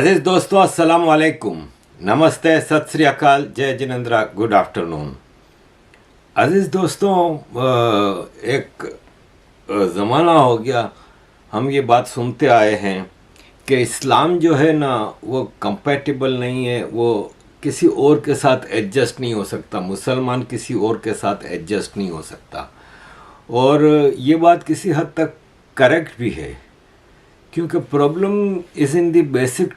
अजीज दोस्तों, अस्सलाम वालेकुम, नमस्ते, सत श्री अकाल, जय जिनेंद्रा, गुड आफ्टरनून। अजीज दोस्तों, एक ज़माना हो गया हम ये बात सुनते आए हैं कि इस्लाम जो है ना वो कंपैटिबल नहीं है, वो किसी और के साथ एडजस्ट नहीं हो सकता, मुसलमान किसी और के साथ एडजस्ट नहीं हो सकता। और ये बात किसी हद तक करेक्ट भी है, क्योंकि problem is in the basic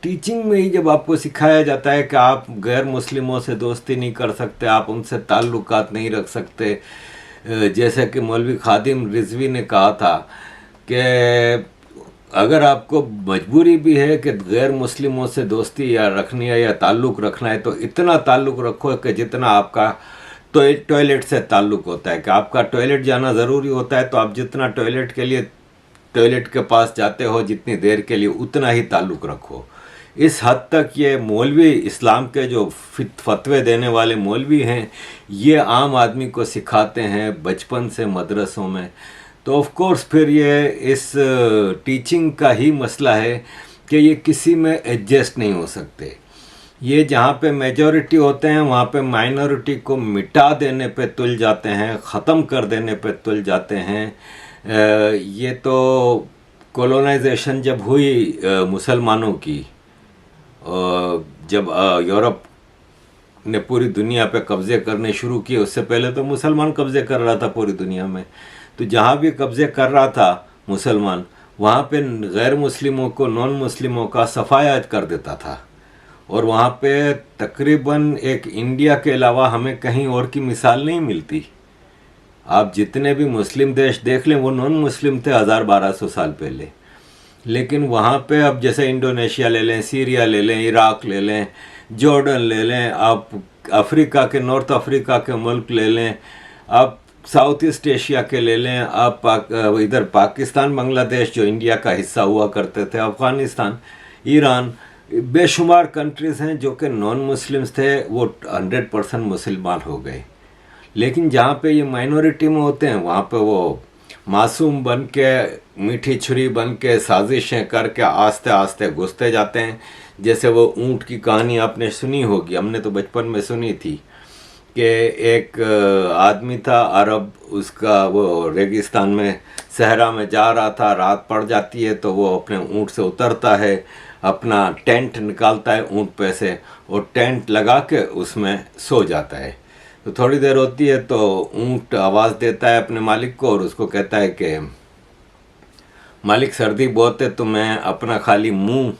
teaching में ही जब आपको सिखाया जाता है कि आप गैर मुस्लिमों से दोस्ती नहीं कर सकते, आप उनसे ताल्लुकात नहीं रख सकते। जैसे कि मौलवी खादिम रिजवी ने कहा था कि अगर आपको मजबूरी भी है कि गैर मुस्लिमों से दोस्ती या रखनी है या ताल्लुक़ रखना है, तो इतना ताल्लुक़ रखो कि जितना आपका टॉयलेट से ताल्लुक़ होता है, कि आपका टॉयलेट जाना ज़रूरी होता है, तो आप जितना टॉयलेट के लिए टॉयलेट के पास जाते हो जितनी देर के लिए, उतना ही ताल्लुक़ रखो। इस हद तक ये मौलवी, इस्लाम के जो फतवे देने वाले मौलवी हैं, ये आम आदमी को सिखाते हैं बचपन से मदरसों में। तो ऑफ कोर्स फिर ये इस टीचिंग का ही मसला है कि ये किसी में एडजस्ट नहीं हो सकते। ये जहाँ पे मेजॉरिटी होते हैं वहाँ पे माइनॉरिटी को मिटा देने पे तुल जाते हैं, ख़त्म कर देने पे तुल जाते हैं। ये तो कॉलोनाइजेशन जब हुई मुसलमानों की, जब यूरोप ने पूरी दुनिया पे कब्ज़े करने शुरू किए, उससे पहले तो मुसलमान कब्ज़े कर रहा था पूरी दुनिया में। तो जहाँ भी कब्ज़े कर रहा था मुसलमान, वहाँ पे गैर मुस्लिमों को, नॉन मुस्लिमों का सफाया कर देता था। और वहाँ पे तकरीबन एक इंडिया के अलावा हमें कहीं और की मिसाल नहीं मिलती। आप जितने भी मुस्लिम देश देख लें, वो नॉन मुस्लिम थे 1000-1200 साल पहले। लेकिन वहाँ पे अब जैसे इंडोनेशिया ले लें, सीरिया ले लें, इराक़ ले लें, जॉर्डन ले लें, आप अफ्रीका के, नॉर्थ अफ्रीका के मुल्क ले लें, आप साउथ ईस्ट एशिया के ले लें, आप इधर पाकिस्तान, बांग्लादेश जो इंडिया का हिस्सा हुआ करते थे, अफ़गानिस्तान, ईरान, बेशुमार कंट्रीज़ हैं जो कि नॉन मुस्लिम्स थे, वो 100% मुसलमान हो गए। लेकिन जहाँ पे ये माइनॉरिटी में होते हैं, वहाँ पे वो मासूम बन के, मीठी छुरी बन के, साजिशें करके आस्ते आस्ते घुसते जाते हैं। जैसे वो ऊँट की कहानी आपने सुनी होगी, हमने तो बचपन में सुनी थी कि एक आदमी था अरब, उसका वो रेगिस्तान में, सहरा में जा रहा था, रात पड़ जाती है तो वो अपने ऊँट से उतरता है, अपना टेंट निकालता है ऊँट पे से, और टेंट लगा के उसमें सो जाता है। तो थोड़ी देर होती है तो ऊँट आवाज़ देता है अपने मालिक को और उसको कहता है कि मालिक, सर्दी बहुत है, तो मैं अपना खाली मुंह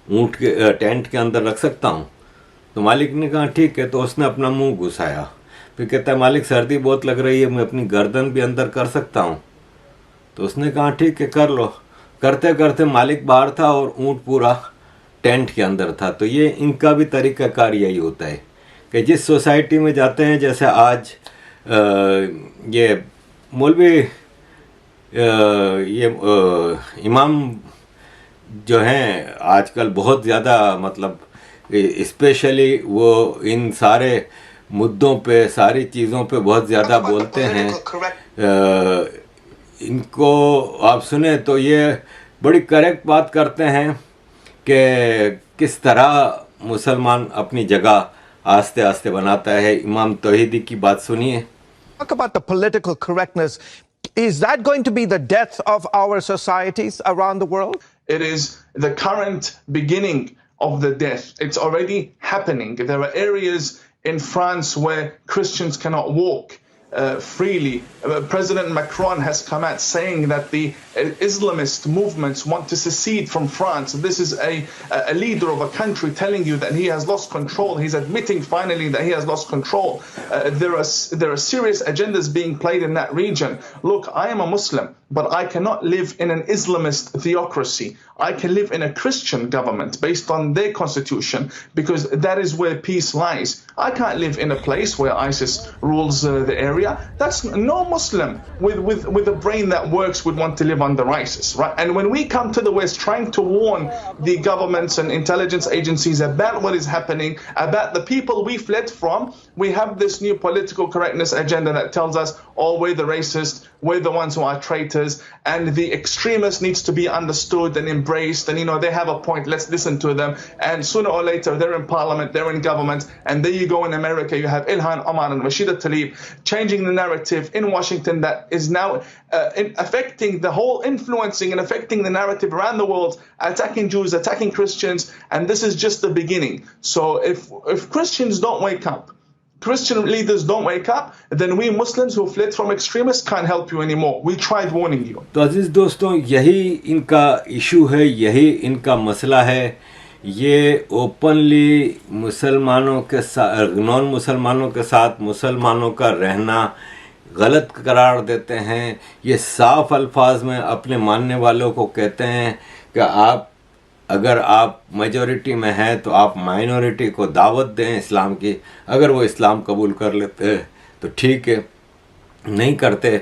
ऊँट के टेंट के अंदर रख सकता हूँ? तो मालिक ने कहा ठीक है। तो उसने अपना मुंह घुसाया। फिर कहता है मालिक, सर्दी बहुत लग रही है, मैं अपनी गर्दन भी अंदर कर सकता हूँ? तो उसने कहा ठीक है, कर लो। करते करते मालिक बाहर था और ऊँट पूरा टेंट के अंदर था। तो ये इनका भी तरीक़ाकार यही होता है कि जिस सोसाइटी में जाते हैं, जैसे आज ये मौलवी, ये इमाम जो हैं आजकल बहुत ज़्यादा, मतलब स्पेशली वो इन सारे मुद्दों पे, सारी चीज़ों पे बहुत ज़्यादा बोलते हैं। इनको आप सुने तो ये बड़ी करेक्ट बात करते हैं कि किस तरह मुसलमान अपनी जगह आस्ते आस्ते बनाता है। इमाम तौहीदी की बात सुनिए। Talk about the political correctness. Is that going to be the death of our societies around the world? It is the current beginning of the death. It's already happening. There are areas in France where Christians cannot walk freely. President Macron has come out saying that the Islamist movements want to secede from France. This is a leader of a country telling you that he has lost control. He's admitting finally that he has lost control. There are serious agendas being played in that region. Look, I am a Muslim, but I cannot live in an Islamist theocracy. I can live in a Christian government based on their constitution, because that is where peace lies. I can't live in a place where ISIS rules the area. That's no Muslim with a brain that works would want to live under ISIS, right? And when we come to the West trying to warn the governments and intelligence agencies about what is happening, about the people we fled from, we have this new political correctness agenda that tells us, oh, we're the racist, we're the ones who are traitors, and the extremist needs to be understood and embraced, and they have a point, let's listen to them. And sooner or later they're in parliament, they're in government, and there you go in America, you have Ilhan Omar and Rashida Tlaib changing the narrative in Washington that is now affecting the whole, influencing and affecting the narrative around the world, attacking Jews, attacking Christians, and this is just the beginning. So if Christians don't wake up, Christian leaders don't wake up, then we Muslims who fled from extremists can't help you anymore. We tried warning you. तो अजीज दोस्तों, यही इनका issue है, यही इनका मसला है। ये ओपनली मुसलमानों के साथ, नॉन मुसलमानों के साथ मुसलमानों का रहना गलत करार देते हैं। ये साफ अल्फाज में अपने मानने वालों को कहते हैं कि अगर आप मेजॉरिटी में हैं तो आप माइनॉरिटी को दावत दें इस्लाम की। अगर वो इस्लाम कबूल कर लेते हैं तो ठीक है, नहीं करते।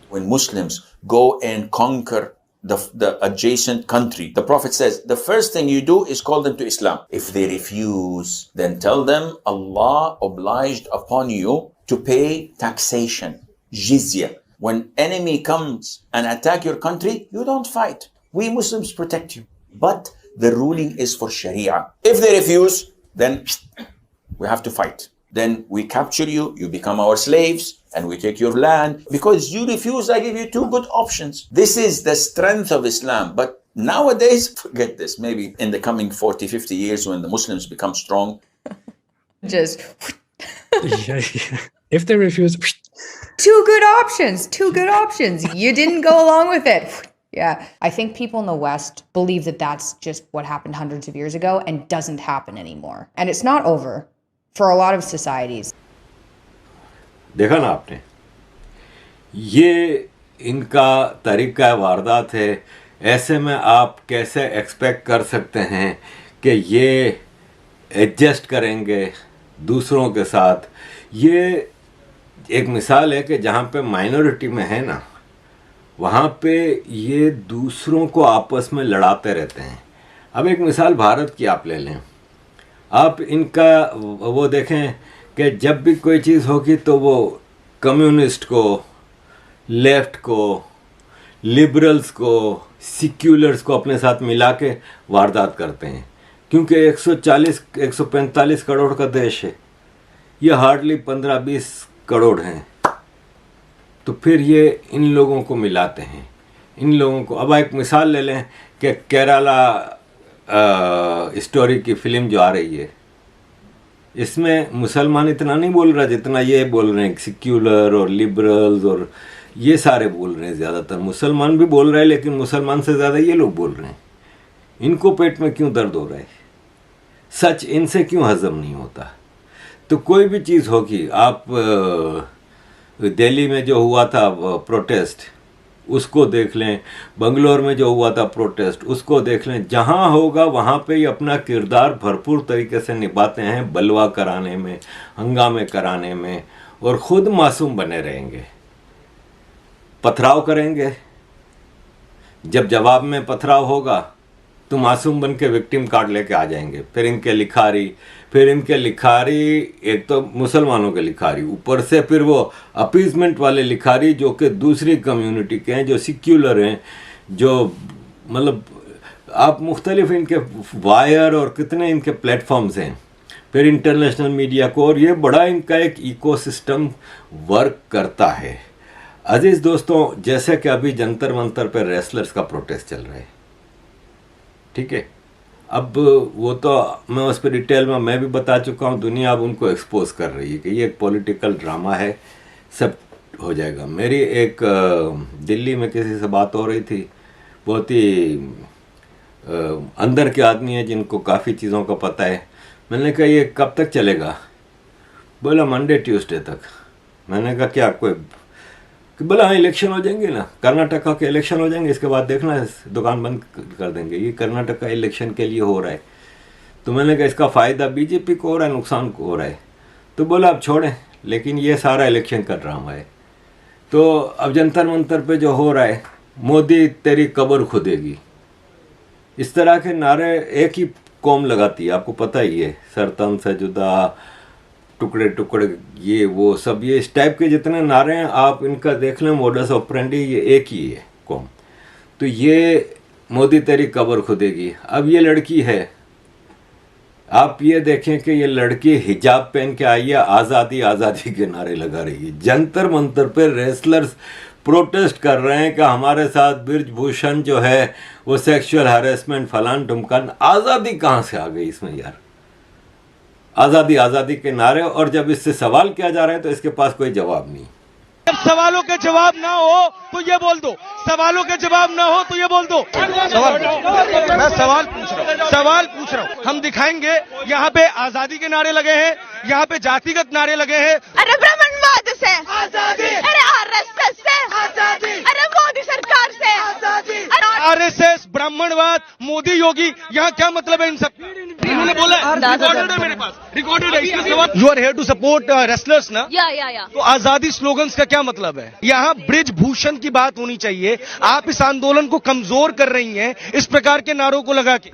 When Muslims go and conquer the adjacent country, the Prophet says, the first thing you do is call them to Islam. If they refuse, then tell them Allah obliged upon you to pay taxation, jizya. When enemy comes and attack your country, you don't fight. We Muslims protect you. But the ruling is for Sharia. If they refuse, then we have to fight. Then we capture you, you become our slaves, and we take your land. Because you refuse, I give you two good options. This is the strength of Islam. But nowadays, forget this. Maybe in the coming 40, 50 years when the Muslims become strong. Just if they refuse, two good options. You didn't go along with it. Yeah, I think people in the West believe that that's just what happened hundreds of years ago and doesn't happen anymore. And it's not over for a lot of societies. देखा ना आपने, ये इनका तरीका वारदात है। ऐसे में आप कैसे एक्सपेक्ट कर सकते हैं कि ये एडजस्ट करेंगे दूसरों के साथ। ये एक मिसाल है कि जहाँ पे माइनॉरिटी में है ना, वहाँ पे ये दूसरों को आपस में लड़ाते रहते हैं। अब एक मिसाल भारत की आप ले लें। आप इनका वो देखें कि जब भी कोई चीज़ होगी तो वो कम्युनिस्ट को, लेफ्ट को, लिबरल्स को, सिक्युलर्स को अपने साथ मिला के वारदात करते हैं। क्योंकि 140-145 करोड़ का देश है, ये हार्डली 15-20 करोड़ हैं। तो फिर ये इन लोगों को मिलाते हैं, इन लोगों को। अब एक मिसाल ले लें कि केरला स्टोरी की फ़िल्म जो आ रही है, इसमें मुसलमान इतना नहीं बोल रहा जितना ये बोल रहे हैं, सिक्युलर और लिबरल्स और ये सारे बोल रहे हैं। ज़्यादातर मुसलमान भी बोल रहे हैं, लेकिन मुसलमान से ज़्यादा ये लोग बोल रहे हैं। इनको पेट में क्यों दर्द हो रहा है? सच इनसे क्यों हज़म नहीं होता? तो कोई भी चीज़ होगी, आप दिल्ली में जो हुआ था प्रोटेस्ट, उसको देख लें, बंगलोर में जो हुआ था प्रोटेस्ट, उसको देख लें। जहाँ होगा वहाँ पे ही अपना किरदार भरपूर तरीके से निभाते हैं, बलवा कराने में, हंगामे कराने में, और ख़ुद मासूम बने रहेंगे। पथराव करेंगे, जब जवाब में पथराव होगा तो मासूम बन के विक्टिम कार्ड लेके आ जाएंगे। फिर इनके लिखारी, एक तो मुसलमानों के लिखारी, ऊपर से फिर वो अपीजमेंट वाले लिखारी जो कि दूसरी कम्युनिटी के हैं, जो सिक्युलर हैं, जो मतलब आप मुख्तलिफ इनके वायर और कितने इनके प्लेटफॉर्म्स हैं, फिर इंटरनेशनल मीडिया को, और ये बड़ा इनका एक इकोसिस्टम वर्क करता है। अजीज़ दोस्तों, जैसे कि अभी जंतर मंतर पर रेसलर्स का प्रोटेस्ट चल रहा है, ठीक है। अब वो तो मैं उस पर डिटेल में मैं भी बता चुका हूँ। दुनिया अब उनको एक्सपोज कर रही है कि ये एक पॉलिटिकल ड्रामा है, सब हो जाएगा। मेरी एक दिल्ली में किसी से बात हो रही थी, बहुत ही अंदर के आदमी है जिनको काफ़ी चीज़ों का पता है। मैंने कहा ये कब तक चलेगा? बोला मंडे ट्यूसडे तक। मैंने कहा क्या कोई? बोला हाँ, इलेक्शन हो जाएंगे ना, कर्नाटका के इलेक्शन हो जाएंगे, इसके बाद देखना दुकान बंद कर देंगे। ये कर्नाटका इलेक्शन के लिए हो रहा है। तो मैंने कहा इसका फ़ायदा बीजेपी को हो रहा है, नुकसान को हो रहा है? तो बोला अब छोड़ें, लेकिन ये सारा इलेक्शन कर रहा है। तो अब जंतर मंतर पे जो हो रहा है, मोदी तेरी कब्र खुदेगी, इस तरह के नारे एक ही कौम लगाती है, आपको पता ही है। सरतम से जुदा, टुकड़े टुकड़े, ये वो सब, ये इस टाइप के जितने नारे हैं आप इनका देख लें, मोडस ऑपरेंडी, ये एक ही है कौम। तो ये मोदी तेरी कब्र खुदेगी। अब ये लड़की है, आप ये देखें कि ये लड़की हिजाब पहन के आई है, आज़ादी आज़ादी के नारे लगा रही है। जंतर मंतर पे रेसलर्स प्रोटेस्ट कर रहे हैं कि हमारे साथ ब्रिजभूषण जो है वो सेक्सुअल हैरेसमेंट फलान ढुमकान। आज़ादी कहाँ से आ गई इसमें यार? आज़ादी आज़ादी के नारे, और जब इससे सवाल किया जा रहा है तो इसके पास कोई जवाब नहीं। जब सवालों के जवाब ना हो तो ये बोल दो, सवालों के जवाब ना हो तो ये बोल दो। मैं सवाल पूछ रहा हूँ। हम दिखाएंगे यहाँ पे आजादी के नारे लगे हैं, यहाँ पे जातिगत नारे लगे हैं। अरे ब्राह्मणवाद से आजादी, अरे आरएसएस से आजादी, अरे मोदी सरकार से आजादी, आरएसएस, ब्राह्मणवाद, मोदी, योगी, यहाँ क्या मतलब है इन सब? इन्होंने बोला है, रिकॉर्डेड है मेरे पास, रिकॉर्डेड है। इसका सवाल, you are here to support wrestlers ना? या तो आजादी स्लोगन्स का क्या मतलब है? यहाँ ब्रिजभूषण की बात होनी चाहिए। आप इस आंदोलन को कमजोर कर रही हैं इस प्रकार के नारों को लगा के।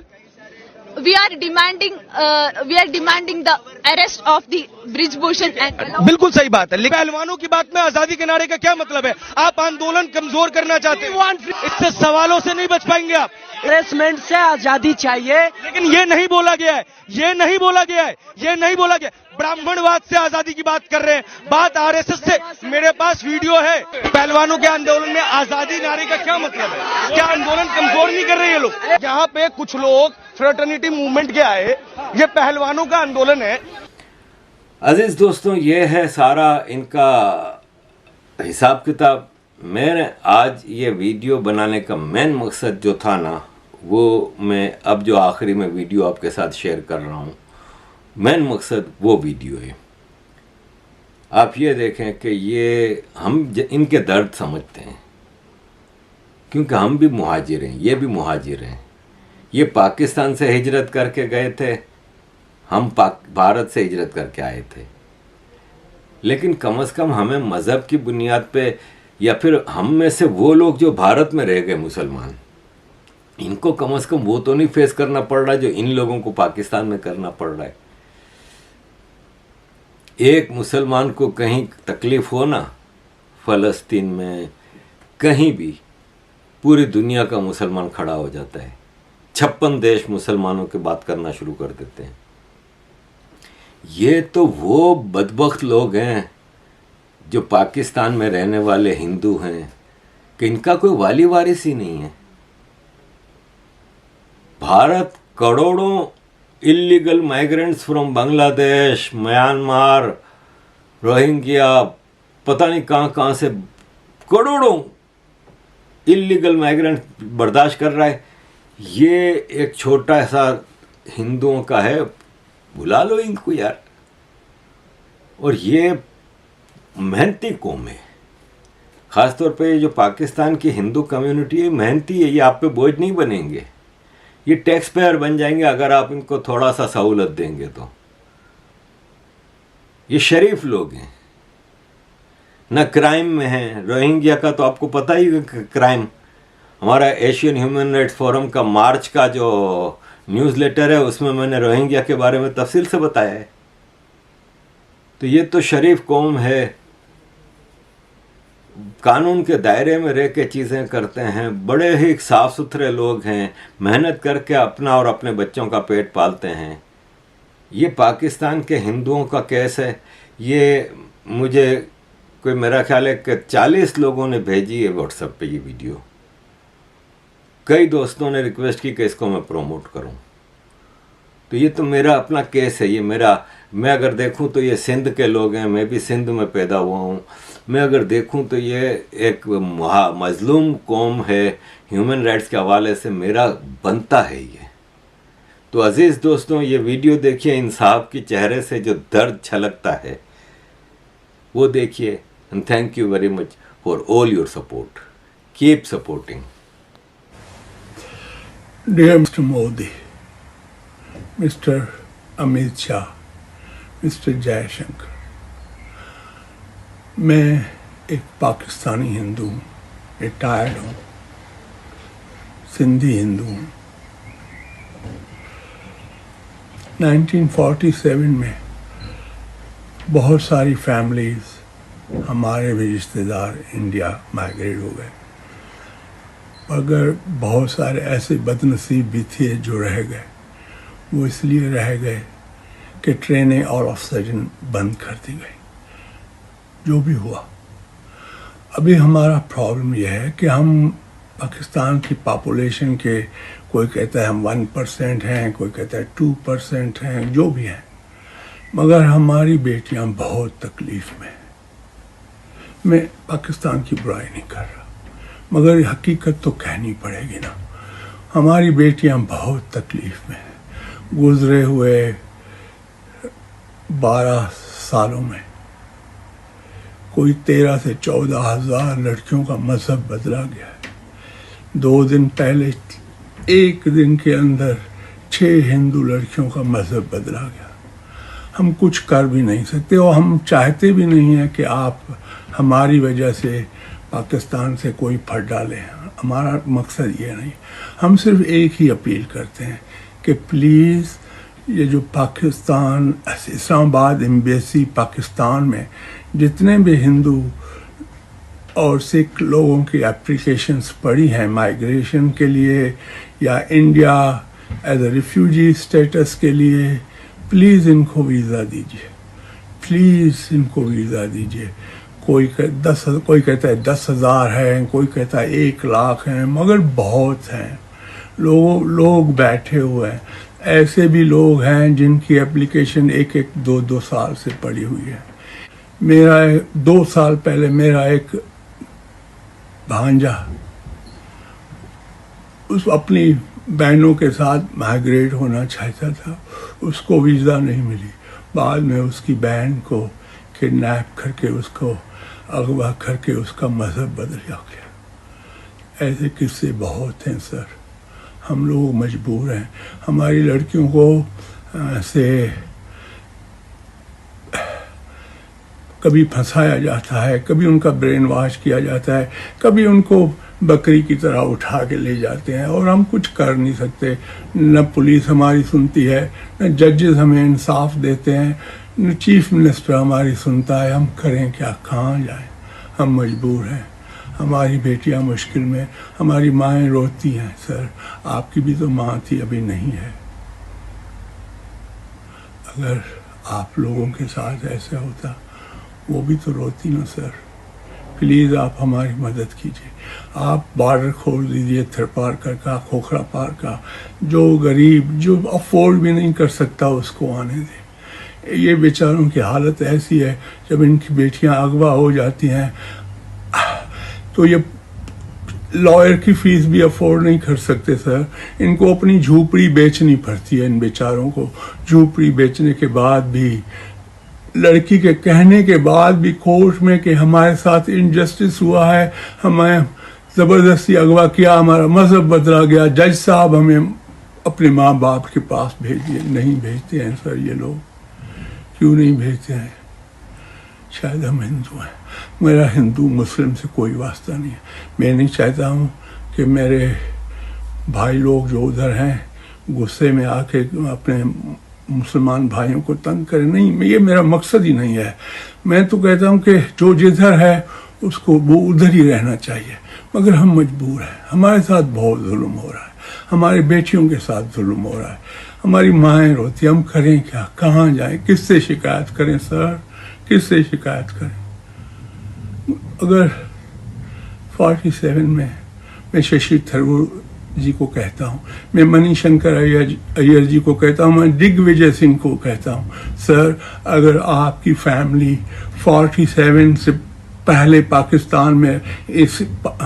we are demanding the arrest of the Brijbhushan and बिल्कुल सही बात है, लेकिन पहलवानों की बात में आजादी के नारे का क्या मतलब है? आप आंदोलन कमजोर करना चाहते हैं, इससे सवालों से नहीं बच पाएंगे आप। हरेसमेंट से आजादी चाहिए, लेकिन ये नहीं बोला गया है, ये नहीं बोला गया है, ये नहीं बोला गया। ब्राह्मणवाद से आजादी की बात कर रहे हैं, बात आरएसएस से। मेरे पास वीडियो है। पहलवानों के आंदोलन में आजादी नारे का क्या मतलब है? क्या आंदोलन कमजोर नहीं कर रहे ये लोग? यहाँ पे कुछ लोग फ्रेटर्निटी मूवमेंट के आए, ये पहलवानों का आंदोलन है। अजीज दोस्तों, ये है सारा इनका हिसाब किताब। मैंने आज ये वीडियो बनाने का मेन मकसद जो था ना, वो मैं अब जो आखिरी में वीडियो आपके साथ शेयर कर रहा हूँ, मेन मकसद वो वीडियो है। आप ये देखें कि ये हम इनके दर्द समझते हैं, क्योंकि हम भी मुहाजिर हैं, ये भी मुहाजिर हैं। ये पाकिस्तान से हिजरत करके गए थे, हम भारत से हिजरत करके आए थे। लेकिन कम से कम हमें मज़हब की बुनियाद पे, या फिर हम में से वो लोग जो भारत में रह गए मुसलमान, इनको कम से कम वो तो नहीं फेस करना पड़ रहा जो इन लोगों को पाकिस्तान में करना पड़ रहा है। एक मुसलमान को कहीं तकलीफ़ हो ना, फ़लस्तीन में कहीं भी, पूरी दुनिया का मुसलमान खड़ा हो जाता है। 56 देश मुसलमानों की बात करना शुरू कर देते हैं। ये तो वो बदबख्त लोग हैं जो पाकिस्तान में रहने वाले हिंदू हैं कि इनका कोई वाली वारिस ही नहीं है। भारत करोड़ों illegal migrants from Bangladesh, Myanmar, Rohingya, पता नहीं कहाँ से करोड़ों इलीगल माइग्रेंट बर्दाश्त कर रहा है। ये एक छोटा सा हिंदुओं का है, बुला लो इनको यार। और ये मेहनती कौम है, ख़ासतौर पे जो पाकिस्तान की हिंदू कम्युनिटी है, मेहनती है। ये आप पे बोझ नहीं बनेंगे, ये टैक्स पेयर बन जाएंगे अगर आप इनको थोड़ा सा सहूलत देंगे तो। ये शरीफ लोग हैं, न क्राइम में हैं। रोहिंग्या का तो आपको पता ही है क्राइम। हमारा एशियन ह्यूमन राइट्स फोरम का मार्च का जो न्यूज़लेटर है, उसमें मैंने रोहिंग्या के बारे में तफसील से बताया है। तो ये तो शरीफ कौम है, कानून के दायरे में रह के चीज़ें करते हैं, बड़े ही साफ़ सुथरे लोग हैं, मेहनत करके अपना और अपने बच्चों का पेट पालते हैं। ये पाकिस्तान के हिंदुओं का केस है। ये मुझे कोई, मेरा ख्याल है कि 40 लोगों ने भेजी है व्हाट्सएप पे ये वीडियो। कई दोस्तों ने रिक्वेस्ट की कि इसको मैं प्रमोट करूं। तो ये तो मेरा अपना केस है, ये मेरा, मैं अगर देखूं तो ये सिंध के लोग हैं, मैं भी सिंध में पैदा हुआ हूं। मैं अगर देखूं तो ये एक मजलूम कौम है, ह्यूमन राइट्स के हवाले से मेरा बनता है ये। तो अजीज़ दोस्तों, ये वीडियो देखिए, इंसाफ के चेहरे से जो दर्द छलकता है वो देखिए। And thank you very much for all your support. Keep supporting. Dear Mr. Modi, Mr. Amit Shah, Mr. Jaishankar, मैं एक पाकिस्तानी हिंदू हूँ, रिटायर्ड हूँ, सिंधी हिंदू हूँ। 1947 में बहुत सारी फैमिलीज, हमारे भी रिश्तेदार इंडिया माइग्रेट हो गए, मगर बहुत सारे ऐसे बदनसीब भी थे जो रह गए। वो इसलिए रह गए कि ट्रेनें ऑल ऑफ सडन बंद कर दी गई। जो भी हुआ, अभी हमारा प्रॉब्लम यह है कि हम पाकिस्तान की पॉपुलेशन के, कोई कहता है हम 1% हैं, कोई कहता है 2% हैं, जो भी हैं, मगर हमारी बेटियां बहुत तकलीफ में हैं। मैं पाकिस्तान की बुराई नहीं कर रहा, मगर हकीकत तो कहनी पड़ेगी ना। हमारी बेटियां बहुत तकलीफ में हैं। गुजरे हुए 12 सालों में कोई 13 से 14 हज़ार लड़कियों का मजहब बदला गया है। 2 दिन पहले एक दिन के अंदर 6 हिंदू लड़कियों का मजहब बदला गया। हम कुछ कर भी नहीं सकते और हम चाहते भी नहीं हैं कि आप हमारी वजह से पाकिस्तान से कोई फट डालें। हमारा मकसद ये नहीं। हम सिर्फ एक ही अपील करते हैं कि प्लीज़ ये जो पाकिस्तान, इस्लामाबाद एम्बेसी पाकिस्तान में जितने भी हिंदू और सिख लोगों की एप्लीकेशंस पड़ी हैं माइग्रेशन के लिए या India as a refugee status के लिए, प्लीज़ इनको वीज़ा दीजिए, प्लीज़ इनको वीज़ा दीजिए। कोई कहता है 10,000 हैं, कोई कहता है 1 लाख हैं, मगर बहुत हैं। लोग बैठे हुए हैं। ऐसे भी लोग हैं जिनकी एप्लीकेशन 1-2 साल से पड़ी हुई है। मेरा 2 साल पहले मेरा एक भांजा उस अपनी बहनों के साथ माइग्रेट होना चाहता था, उसको वीज़ा नहीं मिली। बाद में उसकी बहन को किडनैप करके, उसको अगवा करके उसका मजहब बदल गया। ऐसे किस्से बहुत हैं सर। हम लोग मजबूर हैं। हमारी लड़कियों को से कभी फंसाया जाता है, कभी उनका ब्रेन वॉश किया जाता है, कभी उनको बकरी की तरह उठा के ले जाते हैं और हम कुछ कर नहीं सकते। न पुलिस हमारी सुनती है, न जजेस हमें इंसाफ देते हैं, न चीफ मिनिस्टर हमारी सुनता है। हम करें क्या, कहाँ जाएं? हम मजबूर हैं। हमारी बेटियां मुश्किल में, हमारी माएँ रोती हैं। सर, आपकी भी तो माँ थी, अभी नहीं है। अगर आप लोगों के साथ ऐसा होता, वो भी तो रोती ना सर। प्लीज़ आप हमारी मदद कीजिए। आप बॉर्डर खोल दीजिए, थरपारकर का, खोखरा पार का। जो गरीब, जो अफोर्ड भी नहीं कर सकता, उसको आने दें। ये बेचारों की हालत ऐसी है, जब इनकी बेटियां अगवा हो जाती हैं तो ये लॉयर की फीस भी अफोर्ड नहीं कर सकते सर। इनको अपनी झोपड़ी बेचनी पड़ती है। इन बेचारों को झोपड़ी बेचने के बाद भी, लड़की के कहने के बाद भी कोर्ट में कि हमारे साथ इनजस्टिस हुआ है, हमें ज़बरदस्ती अगवा किया, हमारा मजहब बदला गया, जज साहब हमें अपने माँ बाप के पास भेजिए। नहीं भेजते हैं सर ये लोग। क्यों नहीं भेजते हैं? शायद हम हिंदू हैं। मेरा हिंदू मुस्लिम से कोई वास्ता नहीं है। मैं नहीं चाहता हूँ कि मेरे भाई लोग जो उधर हैं गुस्से में आके अपने मुसलमान भाइयों को तंग करें। नहीं, ये मेरा मकसद ही नहीं है। मैं तो कहता हूँ कि जो जिधर है उसको वो उधर ही रहना चाहिए। मगर हम मजबूर हैं। हमारे साथ बहुत जुल्म हो रहा है, हमारी बेटियों के साथ जुल्म हो रहा है, हमारी माएँ रोती। हम करें क्या, कहाँ जाएं, किससे शिकायत करें सर, किससे शिकायत करें? अगर 47 में मैं शशि थरूर जी को कहता हूँ, मैं मणिशंकर अय्यर जी को कहता हूँ, मैं दिग्विजय सिंह को कहता हूँ, सर अगर आपकी फैमिली 47 से पहले पाकिस्तान में इस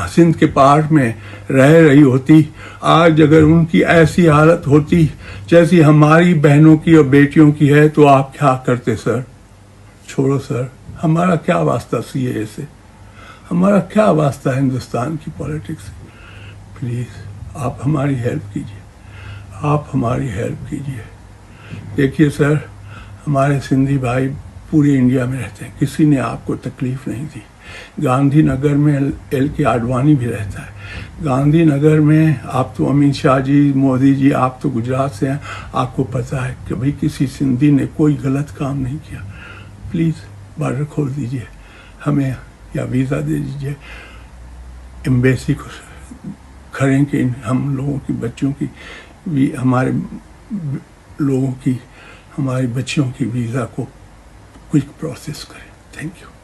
सिंध के पार्ट में रह रही होती, आज अगर उनकी ऐसी हालत होती जैसी हमारी बहनों की और बेटियों की है, तो आप क्या करते सर? छोड़ो सर, हमारा क्या वास्ता सीए से, हमारा क्या वास्ता हिंदुस्तान की पॉलिटिक्स से? प्लीज़ आप हमारी हेल्प कीजिए, आप हमारी हेल्प कीजिए। देखिए सर, हमारे सिंधी भाई पूरे इंडिया में रहते हैं, किसी ने आपको तकलीफ नहीं दी। गांधीनगर में LK आडवाणी भी रहता है। गांधीनगर में आप तो अमित शाह जी, मोदी जी, आप तो गुजरात से हैं, आपको पता है कि भाई किसी सिंधी ने कोई गलत काम नहीं किया। प्लीज़ बॉर्डर खोल दीजिए हमें, या वीज़ा दे दीजिए, एम्बेसी को करें कि हम लोगों की बच्चों की भी, हमारे लोगों की, हमारी बच्चियों की वीज़ा को क्विक प्रोसेस करें। Thank you.